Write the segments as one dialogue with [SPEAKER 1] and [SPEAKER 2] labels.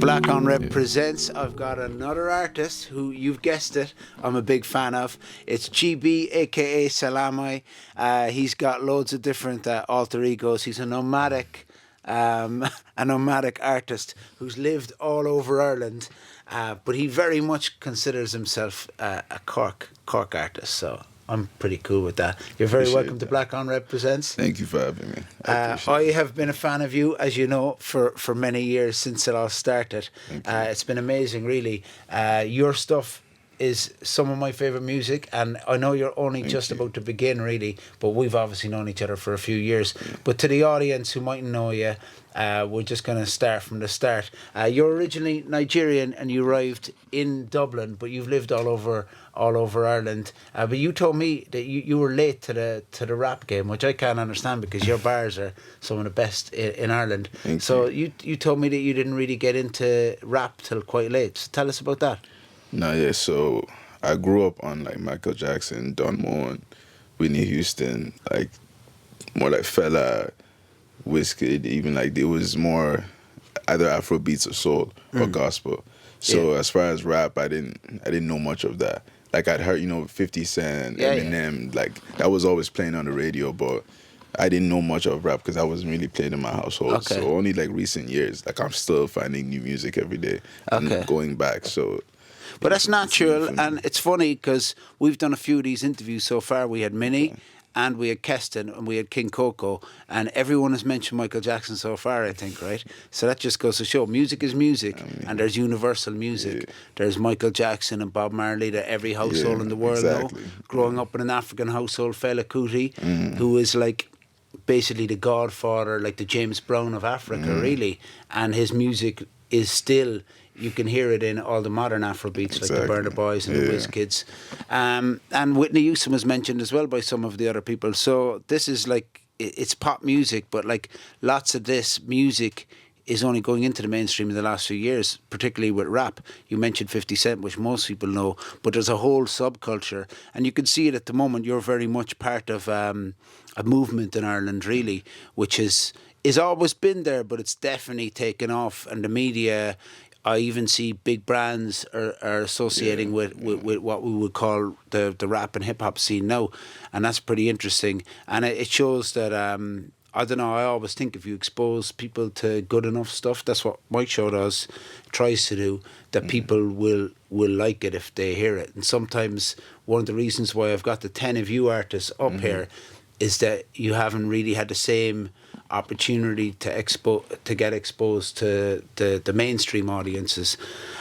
[SPEAKER 1] Black on Red Presents. I've got another artist who, you've guessed it, I'm a big fan of. It's GB, aka Salamay. He's got loads of different alter egos. He's a nomadic artist who's lived all over Ireland, but he very much considers himself a Cork artist. So I'm pretty cool with that. You're very welcome to Black on Red Presents.
[SPEAKER 2] Thank you for having me.
[SPEAKER 1] I have been a fan of you, as you know, for many years since it all started. It's been amazing, really. Your stuff is some of my favourite music, and I know you're only just about to begin, really, but we've obviously known each other for a few years. But to the audience who mightn't know you, we're just going to start from the start. You're originally Nigerian and you arrived in Dublin, but you've lived all over Ireland. But you told me that you were late to the rap game, which I can't understand because your bars are some of the best in Ireland. So you told me that you didn't really get into rap till quite late. So tell us about that.
[SPEAKER 2] So I grew up on like Michael Jackson, Don Moen, Whitney Houston, like more like Fela, Wizkid, even like there was more either Afro beats or soul or gospel. So as far as rap, I didn't know much of that. Like I'd heard, 50 Cent, Eminem, like that was always playing on the radio, but I didn't know much of rap because I wasn't really playing in my household. So only like recent years, like I'm still finding new music every day and going back. So.
[SPEAKER 1] But that's natural, and it's funny because we've done a few of these interviews so far. We had Minnie, and we had Keston, and we had King Coco, and everyone has mentioned Michael Jackson so far, I think, right? So that just goes to show music is music, and there's universal music. There's Michael Jackson and Bob Marley that every household in the world know. Growing up in an African household, Fela Kuti, who is like basically the godfather, like the James Brown of Africa, really, and his music is still... You can hear it in all the modern Afrobeats, like the Burna Boys and the Wizkids. And Whitney Houston was mentioned as well by some of the other people. So this is like, it's pop music, but like lots of this music is only going into the mainstream in the last few years, particularly with rap. You mentioned 50 Cent, which most people know, but there's a whole subculture. And you can see it at the moment. You're very much part of a movement in Ireland, really, which is always been there, but it's definitely taken off. And the media... I even see big brands are associating with what we would call the rap and hip hop scene now, and that's pretty interesting. And it shows that I don't know. I always think if you expose people to good enough stuff, that's what my show tries to do. That people will like it if they hear it. And sometimes one of the reasons why I've got the 10 of you artists up here is that you haven't really had the same opportunity to get exposed to the mainstream audiences,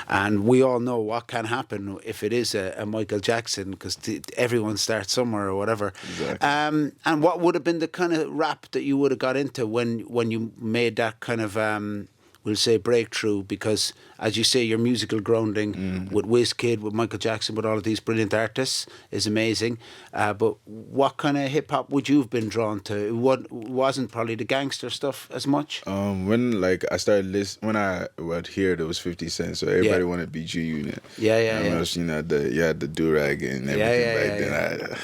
[SPEAKER 1] and we all know what can happen if it is a Michael Jackson, because everyone starts somewhere or whatever. And what would have been the kind of rap that you would have got into when you made that kind of we'll say breakthrough? Because as you say, your musical grounding with Wizkid, with Michael Jackson, with all of these brilliant artists is amazing. But what kind of hip hop would you have been drawn to? It wasn't probably the gangster stuff as much.
[SPEAKER 2] When like I started when I would hear there was 50 Cent, so everybody wanted to be G Unit. I was, the do-rag and everything back then.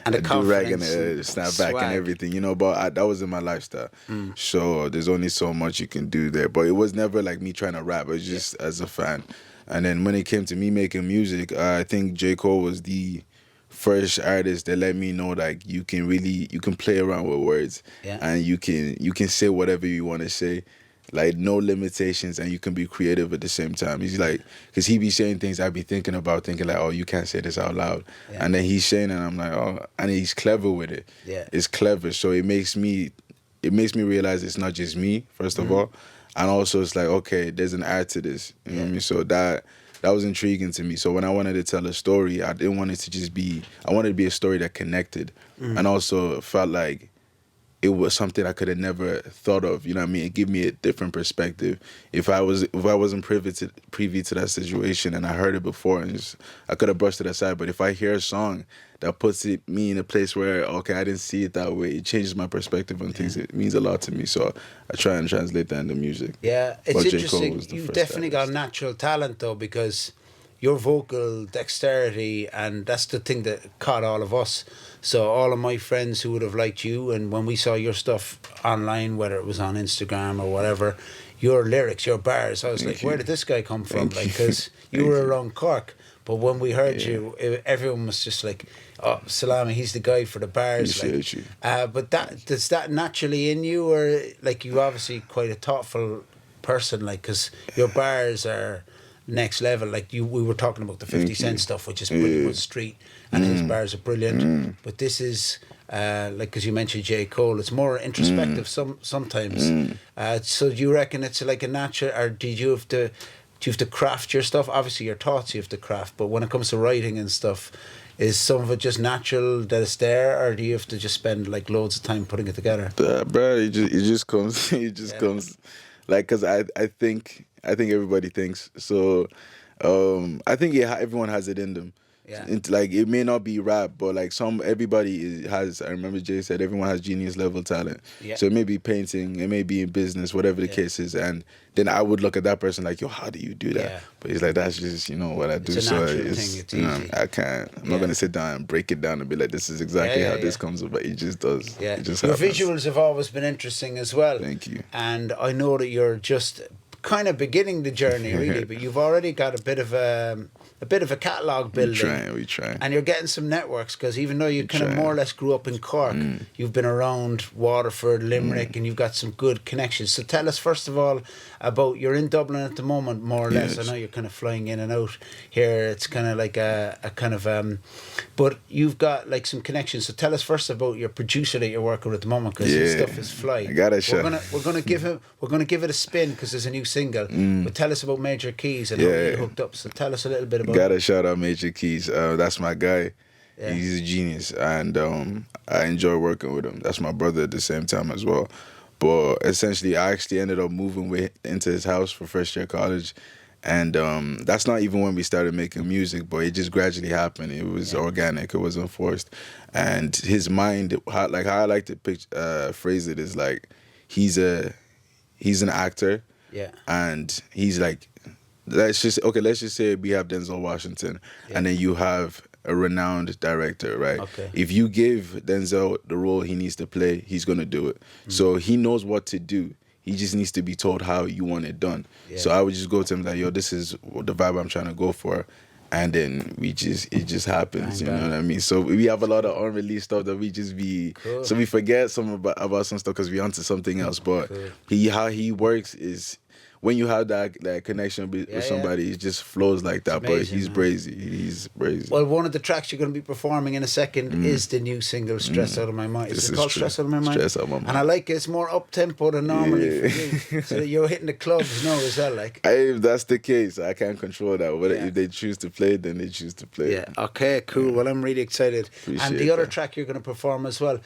[SPEAKER 1] And the
[SPEAKER 2] do-rag and the snapback and everything, but that wasn't my lifestyle. So there's only so much you can do there. But it was never like me trying to rap. It was just as a fan. And then when it came to me making music, I think J. Cole was the first artist that let me know like you can play around with words and you can say whatever you want to say. Like no limitations, and you can be creative at the same time. He's like, because he be saying things I be thinking like, oh, you can't say this out loud, and then he's saying it, and I'm like, oh, and he's clever with it. It's clever, so it makes me realize it's not just me, first of all, and also it's like, okay, there's an art to this, you know what I mean? So that was intriguing to me. So when I wanted to tell a story, I didn't want it to just be, I wanted it to be a story that connected, and also felt like it was something I could have never thought of, you know what I mean? It gave me a different perspective. If I wasn't privy to that situation and I heard it before, and I could have brushed it aside. But if I hear a song that puts me in a place where, okay, I didn't see it that way, it changes my perspective on things. It means a lot to me. So I try and translate that into music.
[SPEAKER 1] Yeah, it's interesting. You've definitely got natural talent though, because your vocal dexterity, and that's the thing that caught all of us. So all of my friends who would have liked you, and when we saw your stuff online, whether it was on Instagram or whatever, your lyrics, your bars, I was like, where did this guy come from? Like, because you were around Cork. But when we heard you, everyone was just like, "Oh, Salamay, he's the guy for the bars."
[SPEAKER 2] Appreciate
[SPEAKER 1] like, but does that naturally in you, or like you obviously quite a thoughtful person, like because your bars are next level. Like we were talking about the 50 Cent stuff, which is pretty much street, and his bars are brilliant. But this is like because you mentioned J. Cole, it's more introspective sometimes. So do you reckon it's like a natural, or did you have to? Do you have to craft your stuff? Obviously, your thoughts you have to craft, but when it comes to writing and stuff, is some of it just natural that it's there, or do you have to just spend like loads of time putting it together?
[SPEAKER 2] Bro, it just comes. It just comes, like, cause I think everybody thinks so. I think everyone has it in them.
[SPEAKER 1] Yeah.
[SPEAKER 2] Like it may not be rap, but like everybody has. I remember Jay said everyone has genius level talent.
[SPEAKER 1] Yeah.
[SPEAKER 2] So it may be painting, it may be in business, whatever the case is, and then I would look at that person like, yo, how do you do that?
[SPEAKER 1] Yeah.
[SPEAKER 2] But he's like, that's just what I do.
[SPEAKER 1] It's a
[SPEAKER 2] so
[SPEAKER 1] natural thing. It's easy.
[SPEAKER 2] I can't. I'm not gonna sit down and break it down and be like, this is exactly how this comes about. It just does.
[SPEAKER 1] Yeah.
[SPEAKER 2] It just
[SPEAKER 1] Your
[SPEAKER 2] happens.
[SPEAKER 1] visuals have always been interesting as well.
[SPEAKER 2] Thank you.
[SPEAKER 1] And I know that you're just kind of beginning the journey, really, but you've already got a bit of a catalogue building.
[SPEAKER 2] We try.
[SPEAKER 1] And you're getting some networks, because even though you kind of more or less grew up in Cork, you've been around Waterford, Limerick, and you've got some good connections. So tell us first of all about, you're in Dublin at the moment, more or less. I know you're kind of flying in and out here. It's kind of like a kind of but you've got like some connections. So tell us first about your producer that you're working with at the moment, because his stuff is fly.
[SPEAKER 2] I got a shot.
[SPEAKER 1] We're gonna give it a spin, because there's a new single. But tell us about Major Keys and how you hooked up. So tell us a little bit about.
[SPEAKER 2] Gotta shout out Major Keys. That's my guy. Yeah. He's a genius, and I enjoy working with him. That's my brother at the same time as well. But essentially, I actually ended up moving into his house for first year college, and that's not even when we started making music. But it just gradually happened. It was organic. It wasn't forced. And his mind, how I like to phrase it, is like he's an actor.
[SPEAKER 1] Yeah.
[SPEAKER 2] And he's like, let's just say we have Denzel Washington, and then you have a renowned director, right?
[SPEAKER 1] Okay.
[SPEAKER 2] If you give Denzel the role he needs to play, he's gonna do it. So he knows what to do. He just needs to be told how you want it done. Yeah. So I would just go to him like, yo, this is the vibe I'm trying to go for. And then it just happens, you know what I mean? So we have a lot of unreleased stuff that we just so we forget about some stuff because we're onto something else. But how he works is, when you have that connection with somebody, it just flows like that. Amazing, but he's brazy. He's brazy.
[SPEAKER 1] Well, one of the tracks you're going to be performing in a second is the new single, Stress Out of My Mind. Is it called Stress Out of My Mind?
[SPEAKER 2] Stress Out of My Mind.
[SPEAKER 1] And I like it. It's more up-tempo than normally for you. So you're hitting the clubs now, is that like?
[SPEAKER 2] If that's the case, I can't control that. But if they choose to play it, then they choose to play it.
[SPEAKER 1] Yeah, okay, cool. Well, I'm really excited.
[SPEAKER 2] Appreciate
[SPEAKER 1] and the other track you're going to perform as well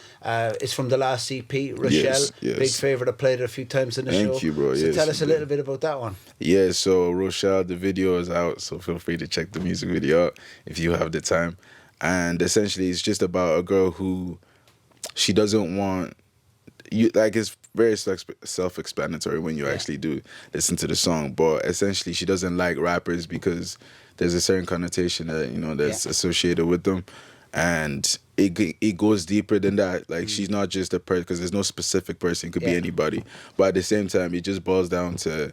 [SPEAKER 1] is from the last EP, Rochelle.
[SPEAKER 2] Yes.
[SPEAKER 1] Big favourite. I played it a few times in the show.
[SPEAKER 2] Thank you, bro.
[SPEAKER 1] So tell us a little bit about that one.
[SPEAKER 2] Yeah, so Rochelle, the video is out, so feel free to check the music video out if you have the time. And essentially, it's just about a girl who she doesn't want you. Like, it's very self-explanatory when you actually do listen to the song. But essentially, she doesn't like rappers because there's a certain connotation that that's associated with them, and it goes deeper than that. Like, she's not just a person, because there's no specific person. It could be anybody. But at the same time, it just boils down to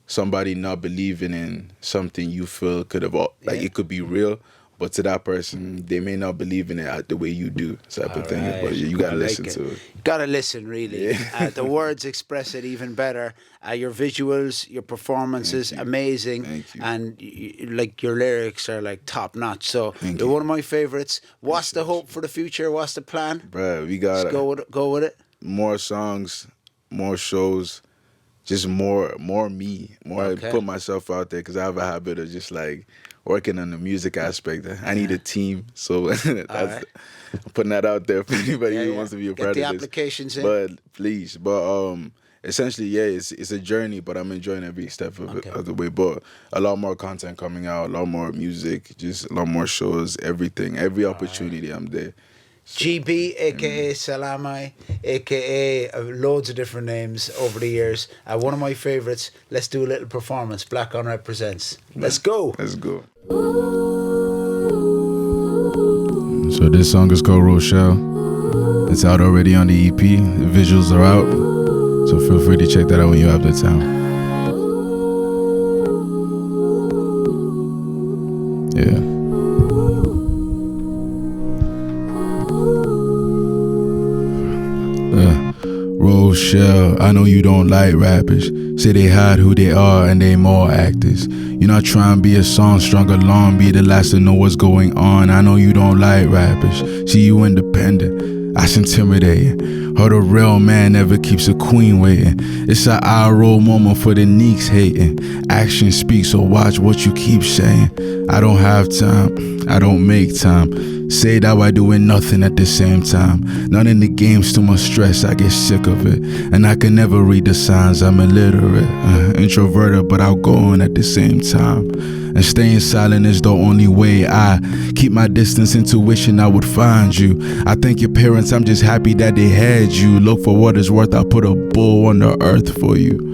[SPEAKER 2] somebody not believing in something you feel could have, it could be real, but to that person, they may not believe in it the way you do, type of thing. But you gotta listen to it.
[SPEAKER 1] You gotta listen, really. The words express it even better. Your visuals, your performances, amazing.
[SPEAKER 2] Thank you.
[SPEAKER 1] And like your lyrics are like top notch. So they're one of my favorites. What's the hope for the future? What's the plan?
[SPEAKER 2] Bruh, we gotta
[SPEAKER 1] go with it.
[SPEAKER 2] More songs, more shows. Just more me, I put myself out there, because I have a habit of just like working on the music aspect. I need a team, so I'm putting that out there for anybody who wants to be a part of this.
[SPEAKER 1] Get the applications in.
[SPEAKER 2] But please, essentially, it's a journey, but I'm enjoying every step of the way. But a lot more content coming out, a lot more music, just a lot more shows, everything, every opportunity I'm there.
[SPEAKER 1] GB, aka Salamay, aka loads of different names over the years. One of my favourites. Let's do a little performance. Black on Red Presents. Let's go.
[SPEAKER 2] Let's go. So this song is called Rochelle. It's out already on the EP. The visuals are out. So feel free to check that out when you have the time. Yeah. Rochelle, I know you don't like rappers. Say they hide who they are and they more actors. You're not trying to be a song, strung along, be the last to know what's going on. I know you don't like rappers. See you independent, that's intimidating. Heard a real man never keeps a queen waiting. It's an eye roll moment for the neeks hating. Action speaks, so watch what you keep saying. I don't have time, I don't make time. Say that while doing nothing at the same time. None in the game's too much stress, I get sick of it. And I can never read the signs, I'm illiterate. Introverted but outgoing at the same time. And staying silent is the only way. I keep my distance, intuition I would find you. I thank your parents, I'm just happy that they had you. Look for what it's worth, I put a bull on the earth for you.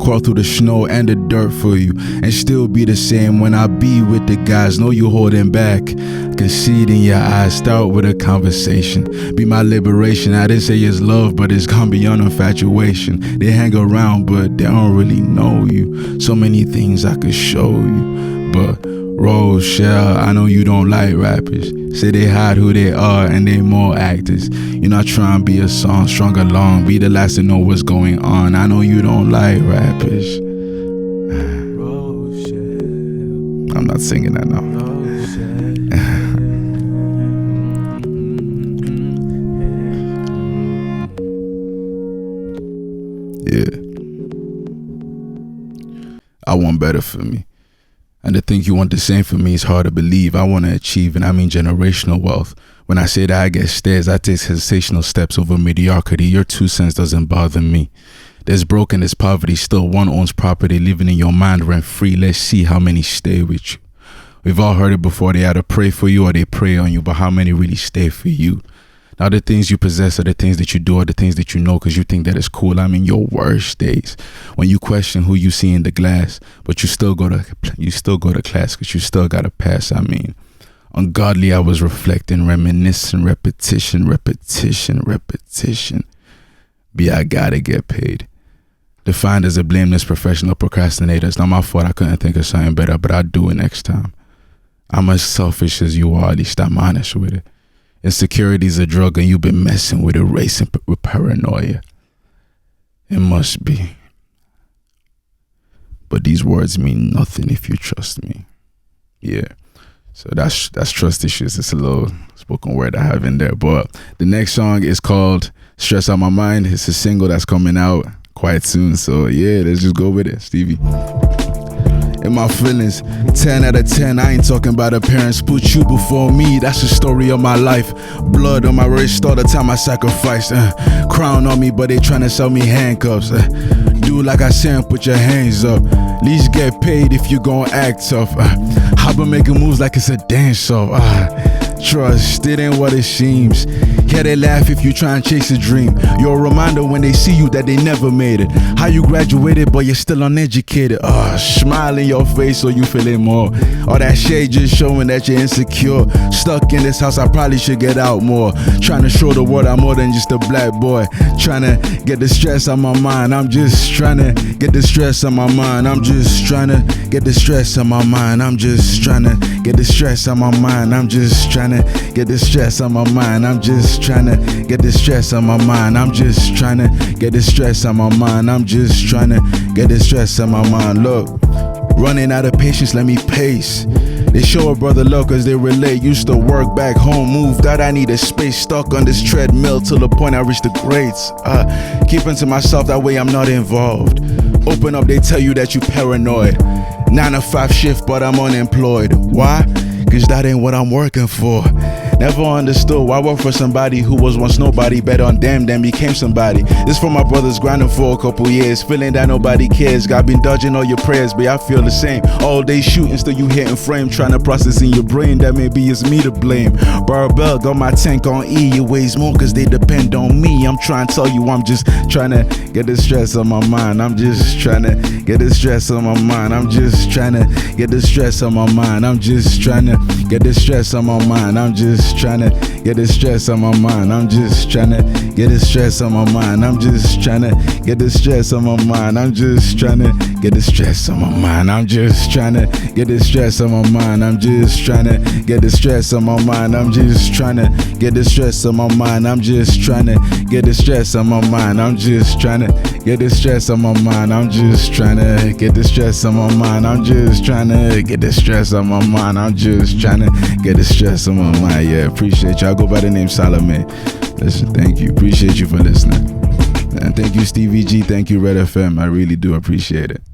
[SPEAKER 2] Crawl through the snow and the dirt for you. And still be the same when I be with the guys. Know you holding back, I can see it in your eyes. Start with a conversation, be my liberation. I didn't say it's love, but it's gone beyond infatuation. They hang around, but they don't really know you. So many things I could show you. But Rochelle, I know you don't like rappers. Say they hide who they are and they more actors. You're not trying to be a song, strung along, be the last to know what's going on. I know you don't like rappers. Rochelle. I'm not singing that now. Yeah. I want better for me. And to think you want the same for me is hard to believe. I want to achieve, and I mean generational wealth. When I say that I get stairs, I take sensational steps over mediocrity. Your 2 cents doesn't bother me. There's broken, there's poverty. Still one owns property, living in your mind rent free. Let's see how many stay with you. We've all heard it before. They either pray for you or they prey on you. But how many really stay for you? Now the things you possess are the things that you do, are the things that you know because you think that it's cool. I mean your worst days when you question who you see in the glass, but you still go to class because you still got to pass. I mean, ungodly I was reflecting, reminiscing, repetition. Be I gotta get paid. Defined as a blameless professional procrastinator. It's not my fault I couldn't think of something better, but I'll do it next time. I'm as selfish as you are, at least I'm honest with it. Insecurity's a drug and you've been messing with it, racing with paranoia. It must be. But these words mean nothing if you trust me. Yeah. So that's trust issues. It's a little spoken word I have in there. But the next song is called Stress Out My Mind. It's a single that's coming out quite soon. So yeah, let's just go with it, Stevie. In my feelings, 10 out of 10, I ain't talking about the parents put you before me, that's the story of my life. Blood on my wrist all the time I sacrificed. Crown on me but they tryna sell me handcuffs. Do like I said and put your hands up. Least get paid if you gon' act tough. I've been making moves like it's a dance off. Trust, it ain't what it seems. Yeah, they laugh if you try and chase a dream. You're a reminder when they see you that they never made it. How you graduated but you're still uneducated. Smile in your face so you feel it more. All that shade just showing that you're insecure. Stuck in this house, I probably should get out more. Trying to show the world I'm more than just a black boy. Trying to get the stress out my mind. I'm just trying to get the stress out my mind. I'm just trying to get the stress out my mind. I'm just trying to get the stress out my mind. I'm just trying to get the stress out my mind. I'm just trying to get the stress out my mind. I'm just trying to get the stress out my mind. I'm just trying to get the stress out my mind. Look, running out of patience, let me pace. They show a brother love cause they relate. Used to work back home, moved out, I need a space. Stuck on this treadmill till the point I reach the grades. Keeping to myself, that way I'm not involved. Open up, they tell you that you paranoid. 9 to 5 shift, but I'm unemployed. Why? Cause that ain't what I'm working for.
[SPEAKER 3] Never understood why I work for somebody who was once nobody. Bet on them, then became somebody. This for my brothers grinding for a couple years, feeling that nobody cares. God been dodging all your prayers, but I feel the same. All day shooting, still you hitting frame, trying to process in your brain that maybe it's me to blame. Barbell got my tank on E, it weighs more cause they depend on me. I'm trying to tell you, I'm just trying to get the stress on my mind. I'm just trying to get the stress on my mind. I'm just trying to get the stress on my mind. I'm just trying to get the stress on my mind. I'm just trying to get the stress on my mind. I'm just trying to get the stress on my mind. I'm just trying to get the stress on my mind. I'm just trying to get the stress on my mind. I'm just trying to get the stress on my mind. I'm just trying to get the stress on my mind. I'm just trying to get the stress on my mind. I'm just trying to get the stress on my mind. I'm just trying to get the stress on my mind. I'm just trying to get the stress on my mind. I'm just trying to get the stress on my mind. I'm just trying to get the stress on my mind. Yeah, appreciate you. I go by the name Salamay. Listen, thank you. Appreciate you for listening. And thank you, Stevie G. Thank you, Red FM. I really do appreciate it.